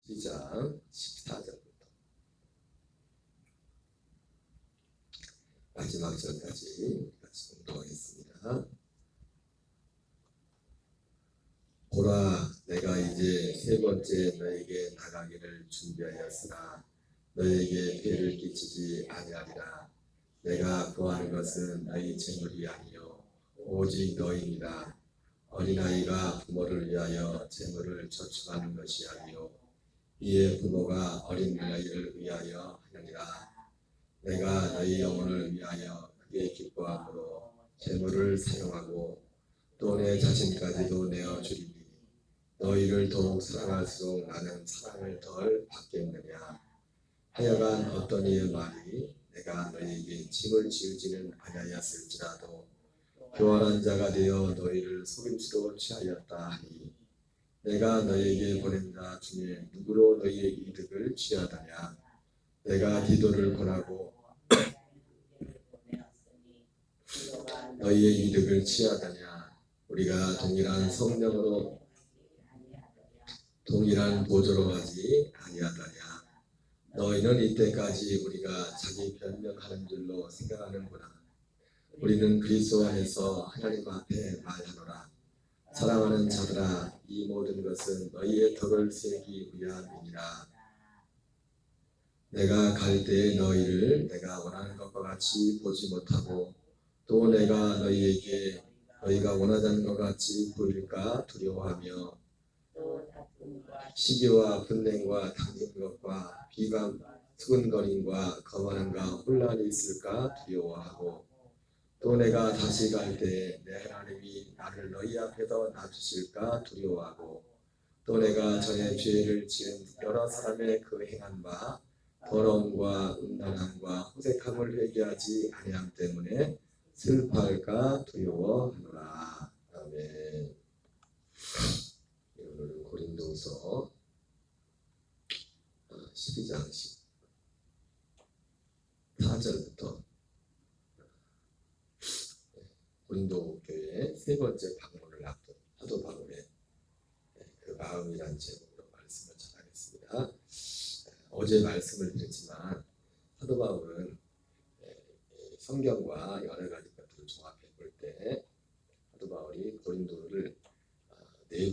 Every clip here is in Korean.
12장 14절부터 마지막 절까지 같이 공독하겠습니다. 보라, 내가 이제 세 번째 너에게 나가기를 준비하였으나 너에게 피해를 끼치지 아니하리라. 내가 구하는 것은 너희 재물이 아니요 오직 너희니라. 어린아이가 부모를 위하여 재물을 저축하는 것이 아니요 이에 부모가 어린아이를 위하여 하느니라. 내가 너희 영혼을 위하여 크게 기뻐함으로 재물을 사용하고 또 내 자신까지도 내어주리니 너희를 더욱 사랑할수록 나는 사랑을 덜 받겠느냐. 하여간 어떤 이의 말이 내가 너희에게 짐을 지우지는 아니하였을지라도 교활한 자가 되어 너희를 속임수로 취하였다 하니 내가 너희에게 보낸 자 중에 누구로 너희의 이득을 취하더냐. 내가 디도를 권하고 너희의 이득을 취하더냐. 우리가 동일한 성령으로 동일한 보조로 하지 아니하더냐. 너희는 이때까지 우리가 자기 변명하는 줄로 생각하는구나. 우리는 그리스도 안에서 하나님 앞에 말하노라. 사랑하는 자들아, 이 모든 것은 너희의 덕을 세우기 위함이니라. 내가 갈 때에 너희를 내가 원하는 것과 같이 보지 못하고 또 내가 너희에게 너희가 원하자는 것 같이 보일까 두려워하며 시기와 분냉과 당긴 것과 비감 수근거림과 거만함과 혼란이 있을까 두려워하고 또 내가 다시 갈 때에 내 하나님이 나를 너희 앞에서 놔주실까 두려워하고 또 내가 전에 죄를 지은 여러 사람의 그 행한 바 더러움과 음란함과 호색함을 회개하지 아니함 때문에 슬퍼할까 두려워하노라. 아멘. 오늘 고린도서 12장 14절부터 고린도 교회의 세 번째 방문을 앞둔 사도 바울의 그 마음이란 제목으로 말씀을 전하겠습니다. 어제 말씀을 드렸지만 사도 바울은 성경과 여러 가지 것들을 종합해 볼 때 사도 바울이 고린도를 네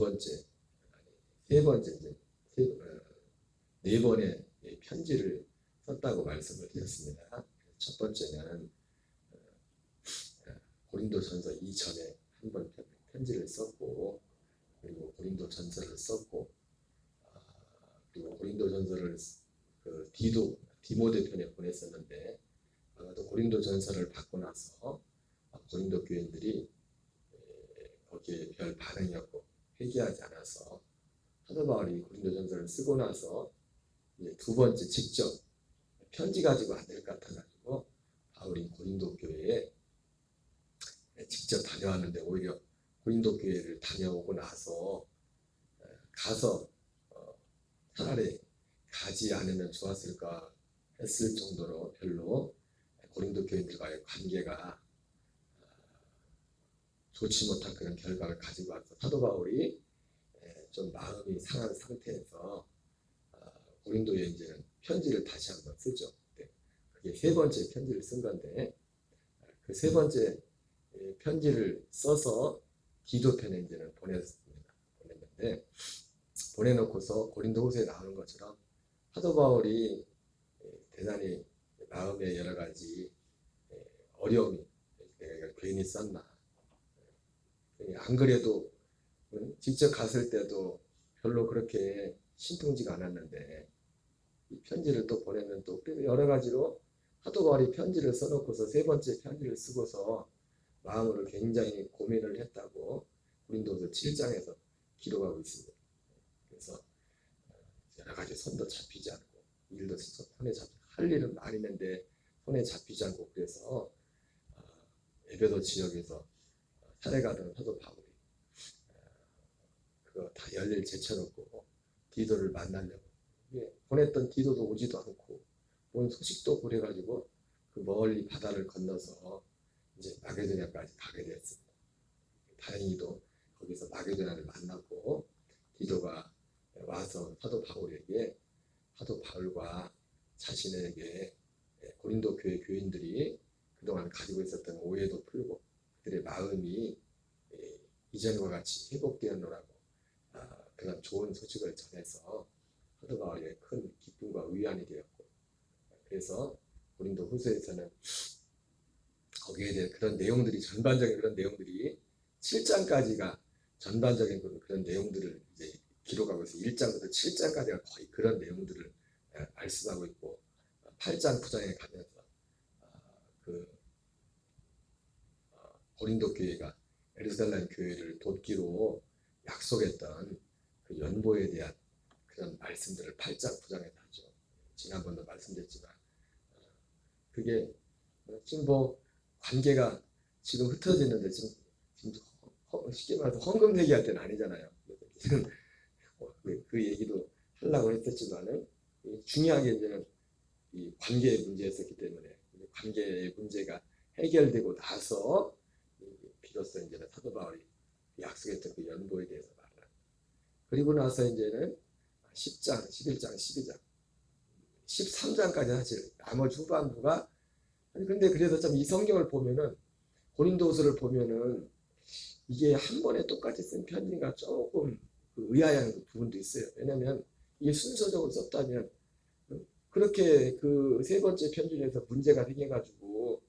번의 편지를 썼다고 말씀을 드렸습니다. 첫 번째는 고린도전서 이전에 한 번 편지를 썼고 그리고 고린도전서를 썼고 그리고 고린도전서를 디모데 편에 보냈었는데 또 고린도전서를 받고 나서 고린도 교인들이 거기에 별 반응이 없고 회개하지 않아서 사도 바울이 고린도전서를 쓰고 나서 이제 두 번째 직접 편지 가지고 안 될 것 같아가지고 바울이 고린도 교회에 직접 다녀왔는데 오히려 고린도 교회를 다녀오고 나서 가서 차라리 가지 않으면 좋았을까 했을 정도로 별로 고린도 교인들과의 관계가 좋지 못한 그런 결과를 가지고 와서 사도 바울이 좀 마음이 상한 상태에서 고린도에 이제는 편지를 다시 한번 쓰죠. 그게 세 번째 편지를 쓴 건데 그 세 번째 편지를 써서 기도편에 이제는 보냈는데 보내놓고서 고린도후서에 나오는 것처럼 사도 바울이 대단히 마음에 여러 가지 어려움이 내가 이걸 괜히 썼나 안 그래도 직접 갔을 때도 별로 그렇게 신통지가 않았는데 이 편지를 또 보내면 또 여러 가지로 사도 바울이 편지를 써놓고서 세 번째 편지를 쓰고서 마음으로 굉장히 고민을 했다고 고린도서 7장에서 기록하고 있습니다. 그래서 여러 가지 손도 잡히지 않고 일도 손에 잡히고 할 일은 많이 있는데 손에 잡히지 않고 그래서 에베소 지역에서 살아가던 사도 바울이 그거 다 열일 제쳐놓고 디도를 만나려고 보냈던 디도도 오지도 않고 온 소식도 그래가지고 그 멀리 바다를 건너서 이제 마게도냐까지 가게 되었습니다. 다행히도 거기서 마게도냐를 만났고 디도가 와서 사도 바울에게, 사도 바울과 자신에게 고린도 교회 교인들이 그동안 가지고 있었던 오해도 풀고 그들의 마음이 이전과 같이 회복되었노라고 그런 좋은 소식을 전해서 사도 바울에게 큰 기쁨과 위안이 되었고, 그래서 고린도 후서에서는 거기에 대한 그런 내용들이, 전반적인 그런 내용들이 7장까지가 전반적인 그런 내용들을 이제 기록하고 있어요. 1장부터 7장까지가 거의 그런 내용들을 말씀하고 있고, 8장 9장에 가면서 고린도 교회가 예루살렘 교회를 돕기로 약속했던 그 연보에 대한 그런 말씀들을 8장 9장에 하죠. 지난번도 말씀드렸지만 그게 지금 뭐 관계가 지금 흩어지는데 지금 쉽게 말해서 헌금내기 할 때는 아니잖아요. 지금 그 얘기도 하려고 했었지만은 중요하게 이제는 이 관계의 문제였었기 때문에 관계의 문제가 해결되고 나서 비로소 이제는 사도 바울이 약속했던 그 연보에 대해서 말을 합니다. 그리고 나서 이제는 10장, 11장, 12장, 13장까지 사실 나머지 후반부가, 근데 그래서 참 이 성경을 보면은 고린도후서를 보면은 이게 한 번에 똑같이 쓴 편지가 조금 의아한 부분도 있어요. 왜냐하면 이게 순서적으로 썼다면 그렇게 그 세 번째 편지에서 문제가 생겨가지고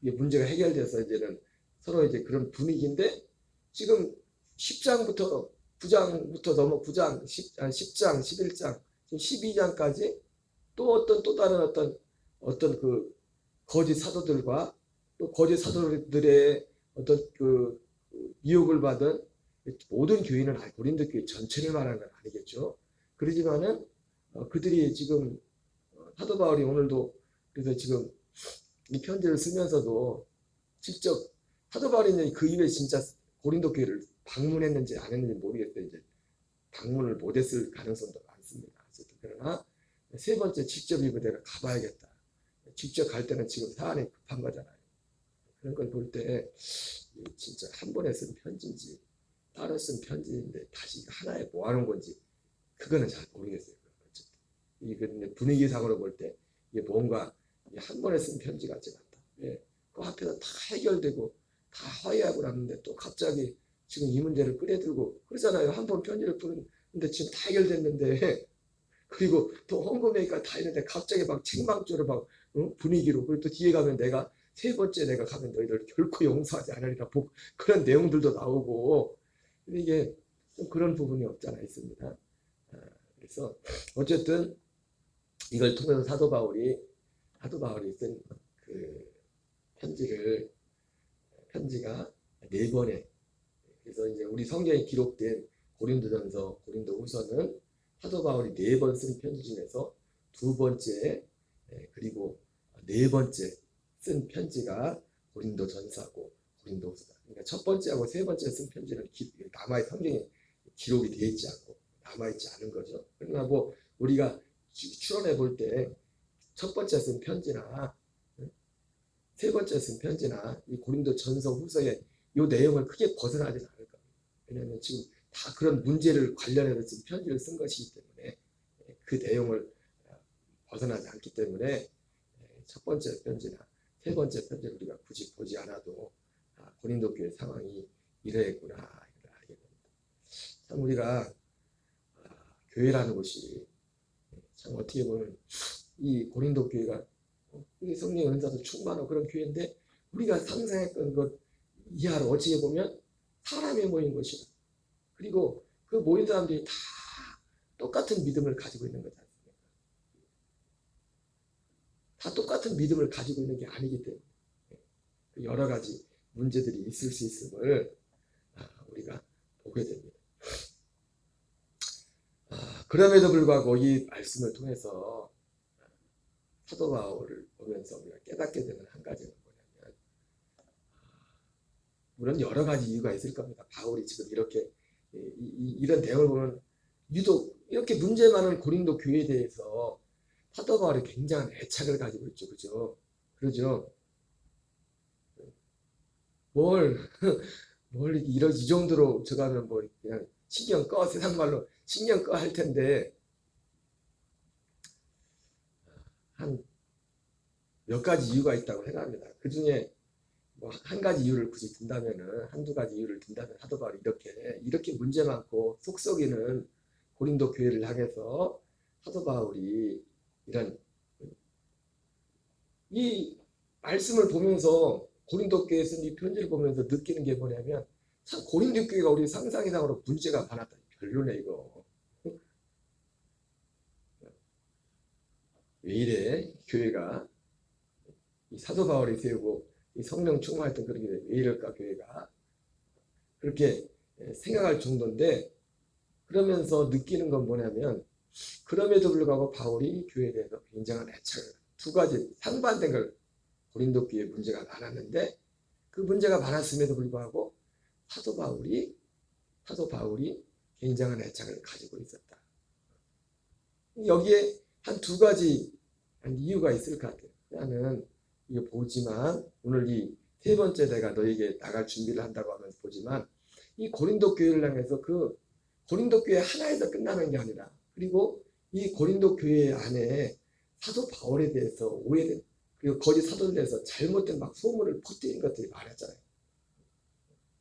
이게 문제가 해결돼서 이제는 서로 이제 그런 분위기인데, 지금 10장부터 9장부터 넘어 9장, 10장, 11장, 12장까지 또 다른 어떤 그 거짓 사도들과 또 거짓 사도들의 어떤 그 미혹을 받은 모든 교인은 고린도 교회 전체를 말하는 건 아니겠죠. 그러지만은 그들이 지금 사도 바울이 오늘도 그래서 지금 이 편지를 쓰면서도 직접 사도 바울이 그 이후에 진짜 고린도 교회를 방문했는지 안 했는지 모르겠어요. 이제 방문을 못했을 가능성도 많습니다. 그러나 세 번째 직접 이거 내가 가봐야겠다. 직접 갈 때는 지금 사안이 급한 거잖아요. 그런 걸 볼 때 진짜 한 번에 쓴 편지인지 따로 쓴 편지인데 다시 하나에 모아놓은 건지 그거는 잘 모르겠어요. 이게 분위기상으로 볼 때 이게 뭔가 한 번에 쓴 편지 같지 않다. 그 앞에서 다 해결되고 다 화해하고 났는데 또 갑자기 지금 이 문제를 끌어들고 그러잖아요. 한 번 편지를 푸는데 지금 다 해결됐는데 그리고 또 헌금회의가 다 했는데 갑자기 막 책망조로 막 분위기로, 그리고 또 뒤에 가면 내가 세 번째 내가 가면 너희들 결코 용서하지 않으리라 그런 내용들도 나오고, 근데 이게 좀 그런 부분이 없잖아 있습니다. 그래서 어쨌든 이걸 통해서 사도 바울이 쓴 그 편지가 네 번에, 그래서 이제 우리 성경에 기록된 고린도전서, 고린도후서는 사도 바울이 네 번 쓴 편지 중에서 두 번째 그리고 네 번째 쓴 편지가 고린도전서하고 고린도후서다. 그러니까 첫 번째하고 세 번째 쓴 편지는 성경에 기록이 되어 있지 않고 남아있지 않은 거죠. 그러나 뭐 우리가 추론해 볼 때 첫 번째 쓴 편지나 세 번째 쓴 편지나 이 고린도전서 후서의 이 내용을 크게 벗어나지는 않을 겁니다. 왜냐하면 지금 다 그런 문제를 관련해서 쓴 편지를 쓴 것이기 때문에 그 내용을 벗어나지 않기 때문에 첫 번째 편지나 세 번째 편지를 우리가 굳이 보지 않아도 고린도 교회 상황이 이러했구나 이걸 알게 됩니다. 참 우리가 교회라는 곳이 참 어떻게 보면 이 고린도 교회가 성령의 은사도 충만하고 그런 교회인데 우리가 상상했던 것 이하로 어찌해 보면 사람이 모인 것이다. 그리고 그 모인 사람들이 다 똑같은 믿음을 가지고 있는 거지 않습니까? 다 똑같은 믿음을 가지고 있는 게 아니기 때문에 여러 가지 문제들이 있을 수 있음을 우리가 보게 됩니다. 그럼에도 불구하고 이 말씀을 통해서 사도 바울을 보면서 우리가 깨닫게 되는 한 가지는 뭐냐면, 물론 여러 가지 이유가 있을 겁니다. 바울이 지금 이렇게 이런 내용을 보면 유독 이렇게 문제 많은 고린도 교회에 대해서 사도 바울이 굉장한 애착을 가지고 있죠. 그러죠? 뭘 이 정도로 저가면 뭐 그냥 신경 꺼 세상 말로 신경 꺼 할 텐데 한 몇 가지 이유가 있다고 생각합니다. 그 중에 뭐 한 가지 이유를 굳이 든다면은 한두 가지 이유를 든다면 사도 바울이 이렇게 문제 많고 속 썩이는 고린도 교회를 향해서 사도 바울이 이런 이 말씀을 보면서 고린도 교회에 쓴 이 편지를 보면서 느끼는 게 뭐냐면 참 고린도 교회가 우리 상상 이상으로 문제가 많았다. 별로네 이거. 왜 이래 교회가 이 사도 바울이 세우고 이 성령 충만했던 그런 게 왜 이럴까 교회가 그렇게 생각할 정도인데 그러면서 느끼는 건 뭐냐면 그럼에도 불구하고 바울이 교회에 대해서 굉장한 애착을 두 가지 상반된 걸 고린도 교회에 문제가 많았는데 그 문제가 많았음에도 불구하고 사도 바울이 굉장한 애착을 가지고 있었다. 여기에 한 두 가지 이유가 있을 것 같아요. 나는 이거 보지만 오늘 이 세 번째 내가 너에게 나갈 준비를 한다고 하면서 보지만 이 고린도 교회를 향해서 그 고린도 교회 하나에서 끝나는 게 아니라 그리고 이 고린도 교회 안에 사도 바울에 대해서 오해된 그리고 거짓 사도에 대해서 잘못된 막 소문을 퍼뜨린 것들이 많았잖아요.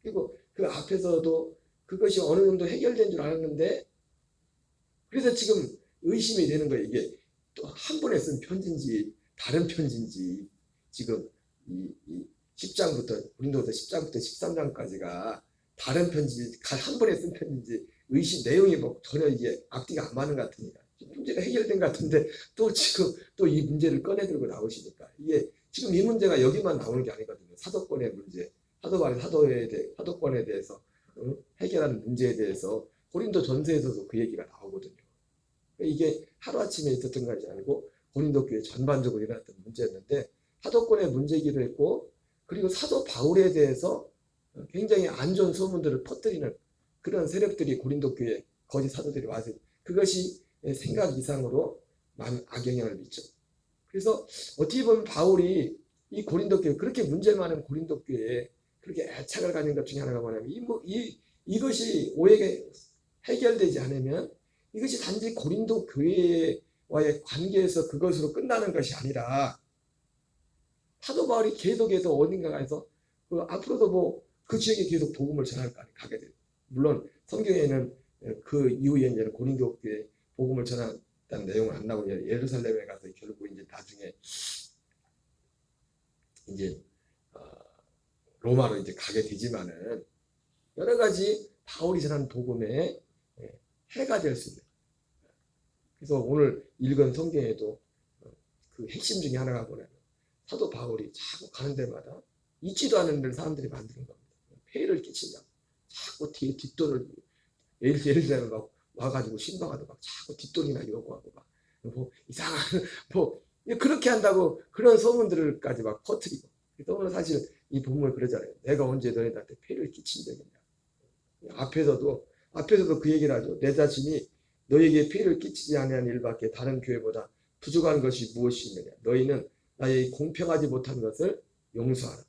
그리고 그 앞에서도 그것이 어느 정도 해결된 줄 알았는데 그래서 지금 의심이 되는 거예요. 이게 또 한 번에 쓴 편지인지 다른 편지인지 지금 이 10장부터 고린도서 10장부터 13장까지가 다른 편지 한 번에 쓴 편지인지 의심 내용이 뭐 전혀 이게 앞뒤가 안 맞는 것 같으니까 문제가 해결된 것 같은데 또 지금 또 이 문제를 꺼내 들고 나오시니까 이게 지금 이 문제가 여기만 나오는 게 아니거든요. 사도권의 문제, 사도권에 대해서 해결하는 문제에 대해서 고린도 전서에서도 그 얘기가 나오거든요. 이게 하루아침에 있었던 것이 아니고 고린도 교회 전반적으로 일어났던 문제였는데 사도권의 문제이기도 했고 그리고 사도 바울에 대해서 굉장히 안 좋은 소문들을 퍼뜨리는 그런 세력들이 고린도 교회에 거짓 사도들이 와서 그것이 생각 이상으로 많은 악영향을 미쳐. 그래서 어떻게 보면 바울이 이 고린도 교회 그렇게 문제 많은 고린도 교회에 그렇게 애착을 가진 것 중에 하나가 뭐냐면 이것이 오해가 해결되지 않으면 이것이 단지 고린도 교회와의 관계에서 그것으로 끝나는 것이 아니라 사도 바울이 계속해서 어딘가에서 앞으로도 뭐 그 지역에 계속 복음을 전할 거 아니에요. 가게 돼요. 물론 성경에는 그 이후에 이제 고린도 교회 복음을 전한다는 내용은 안 나오고 예루살렘에 가서 결국 이제 나중에 이제 로마로 이제 가게 되지만은 여러 가지 바울이 전한 복음에 해가 될 수 있는. 그래서 오늘 읽은 성경에도 그 핵심 중에 하나가 뭐냐면 사도 바울이 자꾸 가는 데마다 있지도 않은 데를 사람들이 만드는 겁니다. 폐해를 끼친다. 자꾸 뒷돈을 예를 들면 막 와가지고 신방하도 막 자꾸 뒷돈이나 요구하고 막 뭐 이상한 뭐 그렇게 한다고 그런 소문들까지 막 퍼뜨리고. 그래서 오늘 사실 이 본문을 그러잖아요. 내가 언제 너희들한테 폐해를 끼친 적이냐. 앞에서도 그 얘기를 하죠. 내 자신이 너에게 피해를 끼치지 아니한 일밖에 다른 교회보다 부족한 것이 무엇이 있느냐. 너희는 나에게 공평하지 못한 것을 용서하라.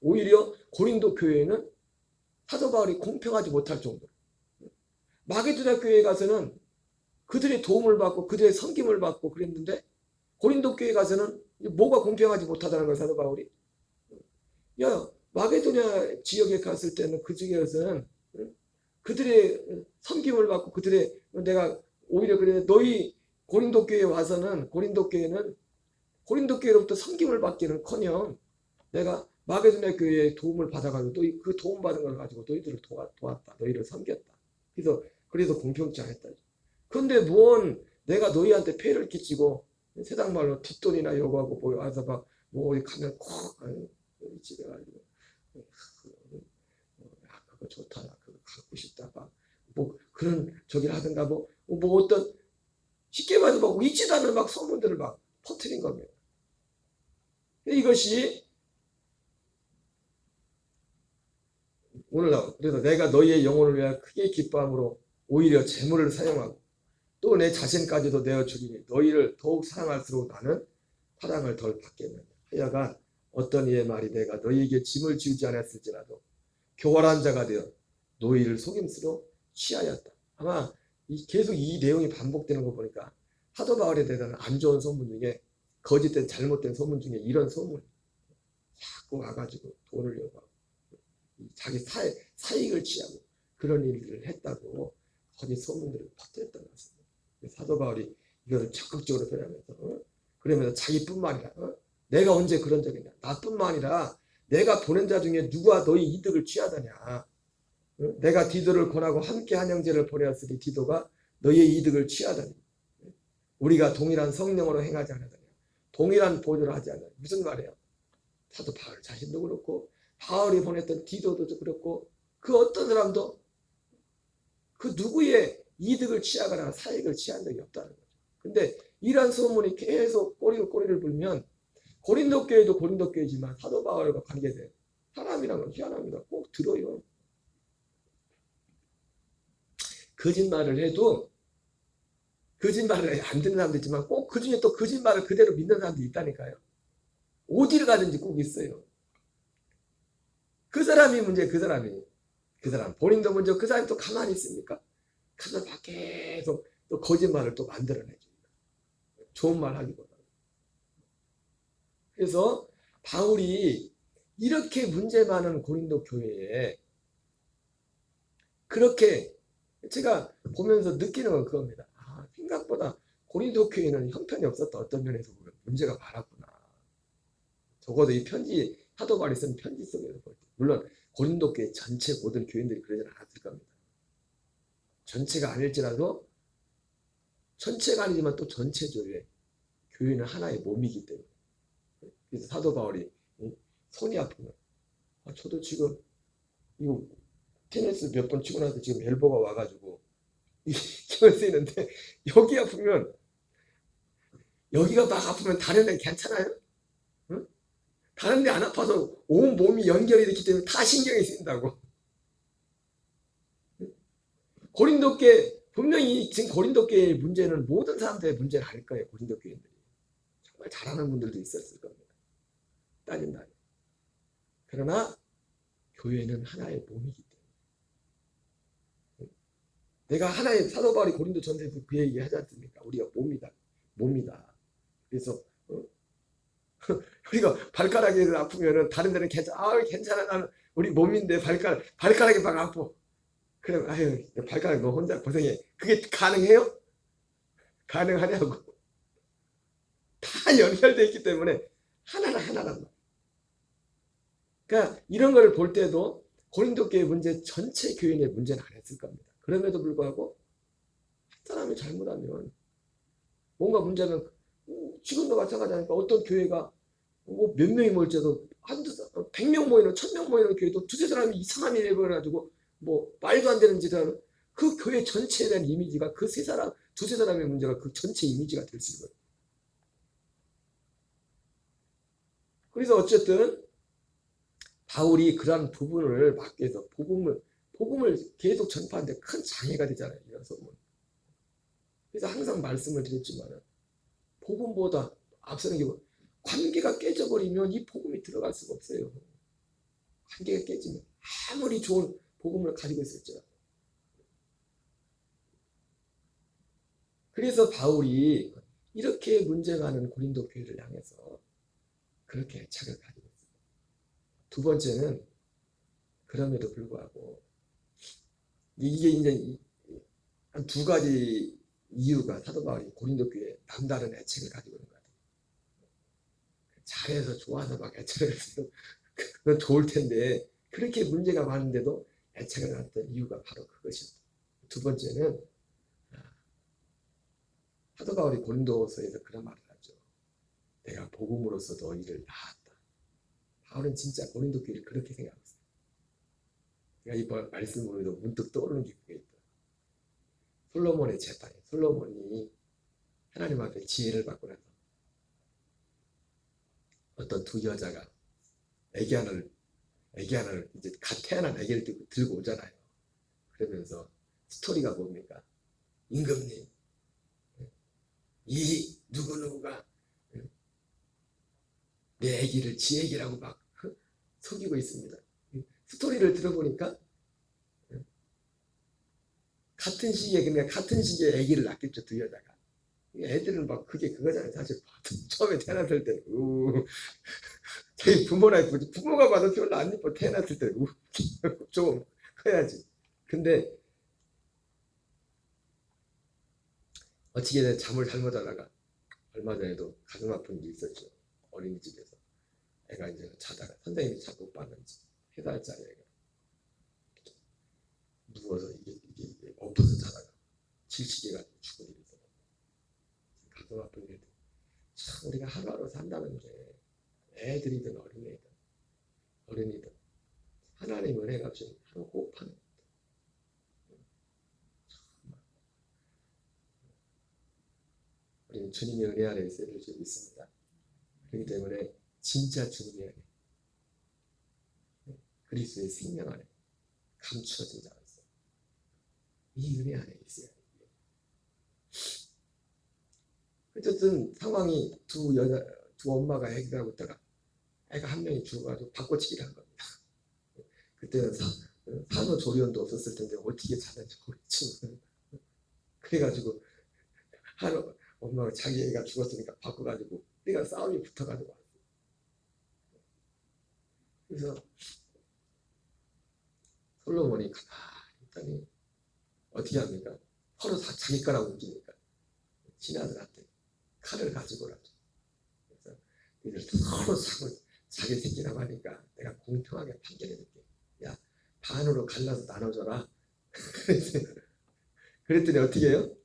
오히려 고린도 교회는 사도 바울이 공평하지 못할 정도로 마게도냐 교회에 가서는 그들의 도움을 받고 그들의 섬김을 받고 그랬는데 고린도 교회에 가서는 뭐가 공평하지 못하다는 거예요. 사도 바울이 마게도냐 지역에 갔을 때는 그 지역에서는 그들의 섬김을 받고 그들의 내가 오히려 그래 너희 고린도 교회에 와서는 고린도 교회로부터 섬김을 받기는커녕 내가 마게도냐 교회의 도움을 받아가지고 너희 그 도움 받은 걸 가지고 너희들을 도왔다. 너희를 섬겼다. 그래서 공평치 않았다. 그런데 뭔 내가 너희한테 폐해를 끼치고 세상 말로 뒷돈이나 요구하고 뭐 와서 막 뭐 어디 가면 콕 집에 가지고 그거 좋다. 그거 갖고 싶다. 뭐 그런 저기를 하든가 뭐 어떤 쉽게 말해서 막 있지도 않은 막 소문들을 막 퍼뜨린 겁니다. 이것이 오늘 나와. 그래서 내가 너희의 영혼을 위하여 크게 기뻐함으로 오히려 재물을 사용하고 또 내 자신까지도 내어 주리니 너희를 더욱 사랑할수록 나는 사랑을 덜 받겠느냐. 하여간 어떤 이의 말이 내가 너희에게 짐을 지우지 않았을지라도 교활한 자가 되어 너희를 속임수로 취하였다. 아마 계속 이 내용이 반복되는 거 보니까 사도 바울에 대한 안 좋은 소문 중에 거짓된 잘못된 소문 중에 이런 소문 자꾸 와가지고 돈을 요구하고 자기 사익을 취하고 그런 일들을 했다고 거짓 소문들을 퍼뜨렸던 것 같습니다. 사도 바울이 이거를 적극적으로 표현하면서 그러면서 자기뿐만 아니라 내가 언제 그런 적이 있냐, 나뿐만 아니라 내가 보낸 자 중에 누가 너희 이득을 취하더냐, 내가 디도를 권하고 함께 한 형제를 보내었으니 디도가 너희의 이득을 취하더니 우리가 동일한 성령으로 행하지 않았느냐, 동일한 보조를 하지 않느냐. 무슨 말이에요? 사도 바울 자신도 그렇고 바울이 보냈던 디도도 그렇고 그 어떤 사람도 그 누구의 이득을 취하거나 사익을 취한 적이 없다는 거죠. 근데 이런 소문이 계속 꼬리를 불면 고린도 교회도 고린도 교회지만 사도 바울과 관계된 사람이란 건 희한합니다. 꼭 들어요. 거짓말을 해도 거짓말을 안 듣는 사람도 있지만 꼭 그중에 또 거짓말을 그대로 믿는 사람도 있다니까요. 어디를 가든지 꼭 있어요. 그 사람이 문제, 그 사람 본인도 문제, 그 사람이 또 가만히 있습니까? 가서 계속 또 거짓말을 또 만들어내줍니다. 좋은 말 하기보다. 그래서 바울이 이렇게 문제 많은 고린도 교회에 그렇게 제가 보면서 느끼는 건 그겁니다. 생각보다 고린도 교회는 형편이 없었다. 어떤 면에서 보면 문제가 많았구나. 적어도 이 편지, 사도 바울이 쓴 편지 속에서 볼 때, 물론 고린도 교회 전체 모든 교인들이 그러진 않았을 겁니다. 전체가 아닐지라도 전체가 아니지만 또 전체적으로 교회는 하나의 몸이기 때문에. 그래서 사도 바울이 손이 아프면 저도 지금 이거 테니스 몇 번 치고 나서 지금 엘보가 와가지고 힘을 쓰이는데 여기 아프면 여기가 막 아프면 다른 데 괜찮아요? 응? 다른 데 안 아파서 온 몸이 연결이 됐기 때문에 다 신경이 쓰인다고. 고린도교회 분명히 지금 고린도교회의 문제는 모든 사람들의 문제는 아닐 거예요. 고린도교회들이 정말 잘하는 분들도 있었을 겁니다. 따진다면. 그러나 교회는 하나의 몸이기 때문에. 내가 하나의 사도 바울이 고린도 전서에서 그 얘기 하지 않습니까? 우리가 몸이다. 그래서 우리가 발가락이 아프면은 다른 데는 괜찮아 나는 우리 몸인데 발가락이 막 아파. 그래 아유 발가락 너 혼자 고생해. 그게 가능해요? 가능하냐고. 다 연결되어 있기 때문에 하나란 말. 그러니까 이런 걸 볼 때도 고린도 교회 문제 전체 교인의 문제는 아니었을 겁니다. 그럼에도 불구하고 한 사람이 잘못하면 뭔가 문제는 지금도 마찬가지니까 어떤 교회가 뭐 몇 명이 모일지도 100명 모이는 1000명 모이는 교회도 두세 사람이 이상한 일을 해가지고 뭐 말도 안 되는 짓을 하는 그 교회 전체에 대한 이미지가 그 두세 사람의 문제가 그 전체 이미지가 될 수 있어요. 그래서 어쨌든 바울이 그런 부분을 막기 위해서 복음을 계속 전파하는데 큰 장애가 되잖아요. 이런 소문. 그래서 항상 말씀을 드렸지만 복음보다 앞서는 게 관계가 깨져버리면 이 복음이 들어갈 수가 없어요. 관계가 깨지면 아무리 좋은 복음을 가지고 있을지라도. 그래서 바울이 이렇게 문제 많은 고린도 교회를 향해서 그렇게 애착을 가지고 있습니다. 두 번째는 그럼에도 불구하고 이게 이제 한 두 가지 이유가 사도 바울이 고린도 교회에 남다른 애착을 가지고 있는 것 같아요. 잘해서 좋아서 막 애착을 해서 그건 좋을 텐데 그렇게 문제가 많은데도 애착을 갖던 이유가 바로 그것입니다. 두 번째는 사도 바울이 고린도서에서 그런 말을 하죠. 내가 복음으로서 너희를 낳았다. 바울은 진짜 고린도 교회를 그렇게 생각하고 있어요. 이 말씀으로도 문득 떠오르는 게 그게 있다. 솔로몬의 재판에 솔로몬이 하나님 앞에 지혜를 받고 나서 어떤 두 여자가 애기 하나를 이제 갓 태어난 애기를 들고 오잖아요. 그러면서 스토리가 뭡니까? 임금님, 이 누구누구가 내 애기를 지 애기라고 막 속이고 있습니다. 스토리를 들어보니까 같은 시기에 그러니까 같은 시기에 아기를 낳겠죠, 두 여자가. 애들은 막 그게 그거잖아요. 사실 처음에 태어났을 때는 저희 부모나 이쁘지 부모가 봐도 별로 안 이뻐. 태어났을 때는 좀 커야지. 근데 어떻게든 잠을 잘못 자다가 얼마 전에도 가슴 아픈 일이 있었죠. 어린이집에서 애가 이제 자다가 선생님이 자꾸 봤는지 3살짜리 애가 누워서 이게 엎어서 자다가 질식해가지고 죽은 일이 있어요. 가슴 아픈 일들. 참 우리가 하루하루 산다는 게 애들이든 어린이든 하나님 은혜가 좀 하루 호흡하는 우리는 주님의 은혜 아래 있을 줄 믿습니다. 그렇기 때문에 진짜 주님의 은혜, 그리스도의 생명 안에 감추어진 자가 있어요. 이 은혜 안에 있어야 돼요. 어쨌든 상황이 두 엄마가 애기를 하고 있다가 애가 한 명이 죽어가지고 바꿔치기를 한 겁니다. 그때는 산후조리원도 없었을 텐데 어떻게 찾았는지 모르겠지만 그래가지고 엄마가 자기 애가 죽었으니까 바꿔가지고 내가 싸움이 붙어가지고 왔어요. 그래서 솔로몬이 가만히 있더니 어떻게 합니까? 서로 다 자기 거라고 웃기니까 신하들한테 칼을 가지고 오라죠. 그래서 이들 서로 자기 새끼라고 하니까 내가 공평하게 판결해줄게. 야, 반으로 갈라서 나눠줘라. 그랬더니 어떻게 해요?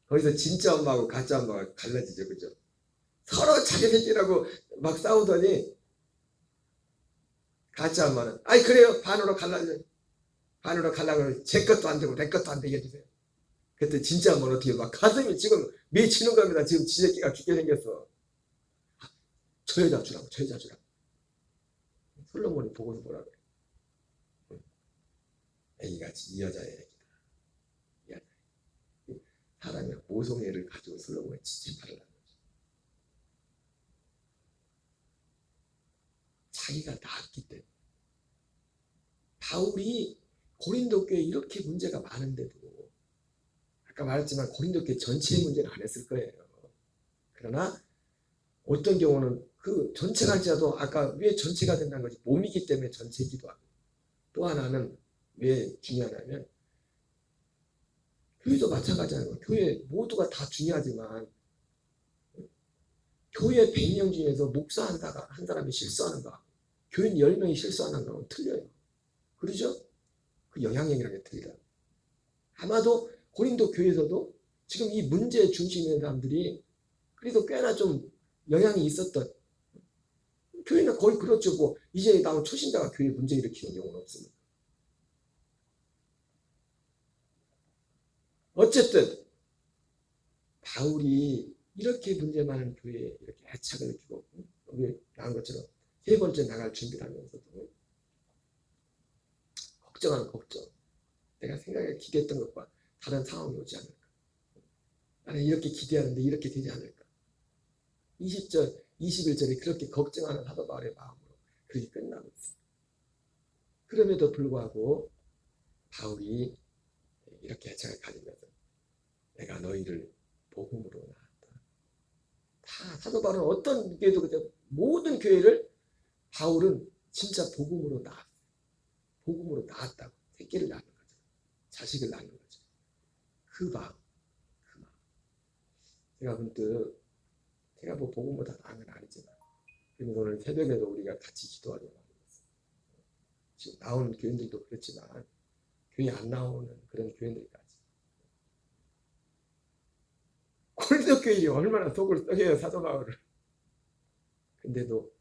거기서 진짜 엄마하고 가짜 엄마가 갈라지죠. 그죠? 서로 자기 새끼라고 막 싸우더니 가짜 엄마는 아이 그래요. 반으로 갈라고 제 것도 안 되고 내 것도 안 되게 해주세요. 그때 진짜 엄마는 어떻게 막 가슴이 지금 미치는 겁니다. 지금 지 새끼가 죽게 생겼어. 저 여자 주라고. 솔로몬이 보고서 뭐라고 해요? 애기같이 이 여자의 애기다. 사람이 모성애를 가지고 솔로몬의 지지파를 하는 거죠. 자기가 낳았기 때문에. 바울이 고린도 교회에 이렇게 문제가 많은데도 아까 말했지만 고린도 교회 전체의 문제는 안 했을 거예요. 그러나 어떤 경우는 그 전체가 할지라도 아까 왜 전체가 된다는 거지? 몸이기 때문에 전체이기도 하고 또 하나는 왜 중요하냐면 교회도 마찬가지잖아요. 교회 모두가 다 중요하지만 교회 100명 중에서 목사 한 사람이 실수하는 거 교인 10명이 실수하는 거는 틀려요. 그러죠? 그 영향력이라는 게 틀리다. 아마도 고린도 교회에서도 지금 이 문제 중심에 있는 사람들이 그래도 꽤나 좀 영향이 있었던 교회는 거의 그렇죠. 뭐 이제 나온 초신자가 교회 문제 일으키는 경우는 없습니다. 어쨌든 바울이 이렇게 문제 많은 교회에 이렇게 애착을 느끼고 여기 나온 것처럼 3번째 나갈 준비를 하면서도 걱정하는 걱정. 내가 생각에 기대했던 것과 다른 상황이 오지 않을까. 나는 이렇게 기대하는데 이렇게 되지 않을까. 20절, 21절에 그렇게 걱정하는 사도 바울의 마음으로 그렇게 끝나고 있습니다. 그럼에도 불구하고 바울이 이렇게 애착을 가지면서 내가 너희를 복음으로 낳았다. 다 사도 바울은 어떤 교회도 그죠? 모든 교회를 바울은 진짜 복음으로 낳았어요. 복음으로 낳았다고. 새끼를 낳는 거죠. 자식을 낳는 거죠. 그 마음. 제가 문득 제가 뭐 복음으로 다 낳은 건 아니지만 그래서 오늘 새벽에도 우리가 같이 기도하려고 합니다. 지금 나오는 교인들도 그렇지만 교회 안 나오는 그런 교인들까지 고린도 교인이 얼마나 속을 썩여요 사도 바울을. 근데도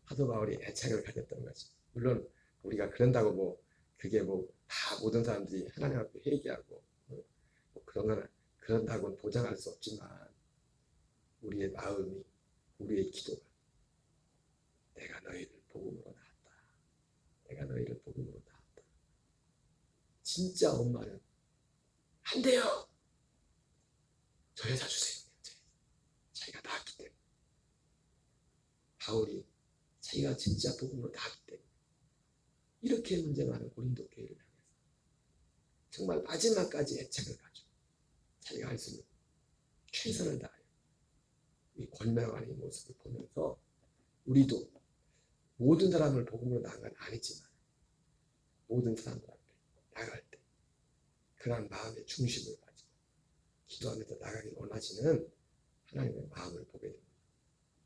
사도 바울이 애착을 가졌던 거지. 물론 우리가 그런다고 뭐 그게 뭐 다 모든 사람들이 하나님 앞에 회개하고 뭐 그런 건 그런다고는 보장할 수 없지만 우리의 마음이 우리의 기도가 내가 너희를 복음으로 낳았다. 내가 너희를 복음으로 낳았다. 진짜 엄마는 안 돼요. 저 여자 주세요. 자기가 낳았기 때문에. 바울이 자기가 진짜 복음으로 낳았기 때문에 이렇게 문제 많은 고린도 교회를 향해서 정말 마지막까지 애착을 가지고 자기가 할 수 있는 최선을 다하여 이 권면하는 이 모습을 보면서 우리도 모든 사람을 복음으로 나간 건 아니지만 모든 사람들 앞에 나갈 때 그런 마음의 중심을 가지고 기도하면서 나가길 원하시는 하나님의 마음을 보게 됩니다.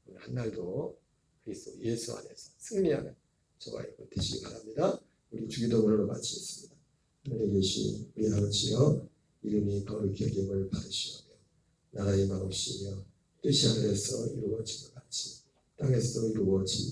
오늘 한 날도 그리스도 예수 안에서 승리하는 저와 여러분 되시기 바랍니다. 우리 주기도문으로 마치겠습니다. 하늘에 계신 우리 아버지여, 이름이 거룩히 여김을 받으시오며 나라의 마옵시며 뜻이 하늘에서 이루어진 것 같이 땅에서도 이루어진